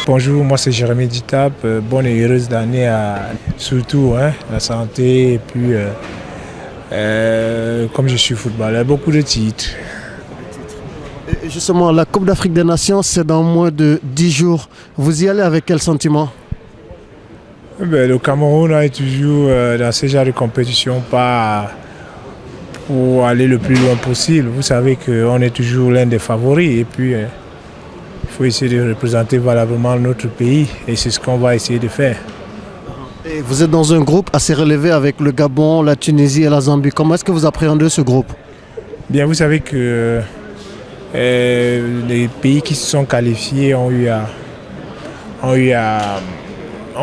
Bonjour, moi c'est Jérémy Ditap. Bonne et heureuse d'année à surtout la santé et puis comme je suis footballeur, beaucoup de titres. Et justement, la Coupe d'Afrique des Nations, c'est dans moins de 10 jours. Vous y allez avec quel sentiment? Le Cameroun est toujours dans ce genre de compétition pas pour aller le plus loin possible. Vous savez qu'on est toujours l'un des favoris et puis il faut essayer de représenter valablement notre pays et c'est ce qu'on va essayer de faire. Et vous êtes dans un groupe assez relevé avec le Gabon, la Tunisie et la Zambie. Comment est-ce que vous appréhendez ce groupe? Bien, vous savez que les pays qui se sont qualifiés ont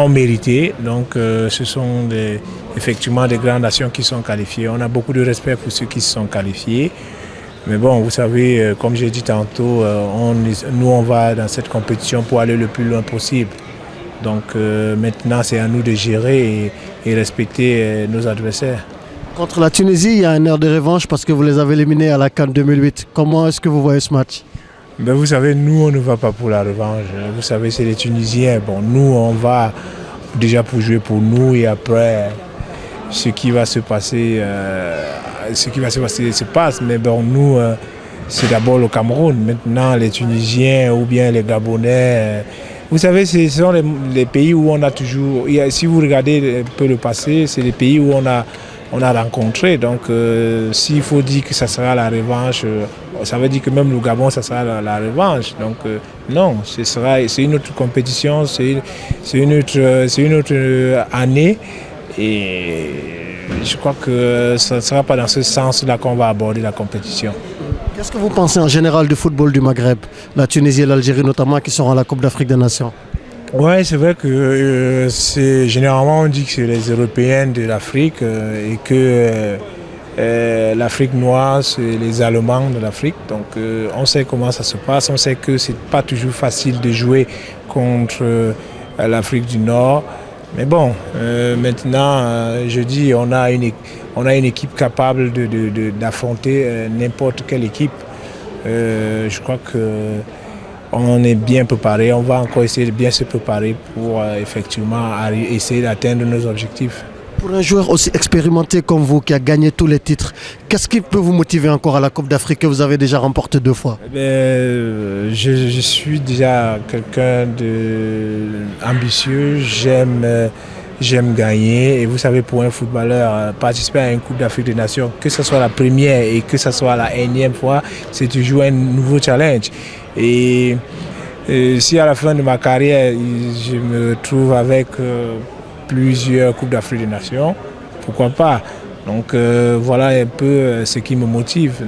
mérité. Donc ce sont effectivement des grandes nations qui sont qualifiées. On a beaucoup de respect pour ceux qui se sont qualifiés. Mais bon, vous savez, comme j'ai dit tantôt, nous on va dans cette compétition pour aller le plus loin possible. Donc maintenant c'est à nous de gérer et respecter nos adversaires. Contre la Tunisie, il y a un air de revanche parce que vous les avez éliminés à la CAN 2008. Comment est-ce que vous voyez ce match? Vous savez, nous, on ne va pas pour la revanche. Vous savez, c'est les Tunisiens. Bon, nous, on va déjà pour jouer pour nous et après, ce qui va se passer se passe. Mais bon, nous, c'est d'abord le Cameroun. Maintenant, les Tunisiens ou bien les Gabonais. Vous savez, ce sont les pays où on a toujours... Si vous regardez un peu le passé, c'est les pays où on a rencontré. Donc, s'il faut dire que ça sera la revanche, ça veut dire que même le Gabon, ça sera la revanche. Donc, non, c'est une autre compétition, c'est une autre année. Et je crois que ça ne sera pas dans ce sens-là qu'on va aborder la compétition. Qu'est-ce que vous pensez en général du football du Maghreb, la Tunisie et l'Algérie notamment, qui seront à la Coupe d'Afrique des Nations? Oui, c'est vrai que généralement on dit que c'est les Européens de l'Afrique et que l'Afrique noire, c'est les Allemands de l'Afrique. Donc on sait comment ça se passe, on sait que c'est pas toujours facile de jouer contre l'Afrique du Nord. Mais bon, maintenant, je dis, on a une équipe capable d'affronter n'importe quelle équipe. Je crois qu'on est bien préparé, on va encore essayer de bien se préparer pour effectivement essayer d'atteindre nos objectifs. Pour un joueur aussi expérimenté comme vous, qui a gagné tous les titres, qu'est-ce qui peut vous motiver encore à la Coupe d'Afrique que vous avez déjà remporté 2 fois? Je suis déjà quelqu'un d'ambitieux, j'aime gagner. Et vous savez, pour un footballeur, participer à une Coupe d'Afrique des Nations, que ce soit la première et que ce soit la énième fois, c'est toujours un nouveau challenge. Et si à la fin de ma carrière, je me retrouve avec plusieurs Coupes d'Afrique des Nations, pourquoi pas? Donc voilà un peu ce qui me motive.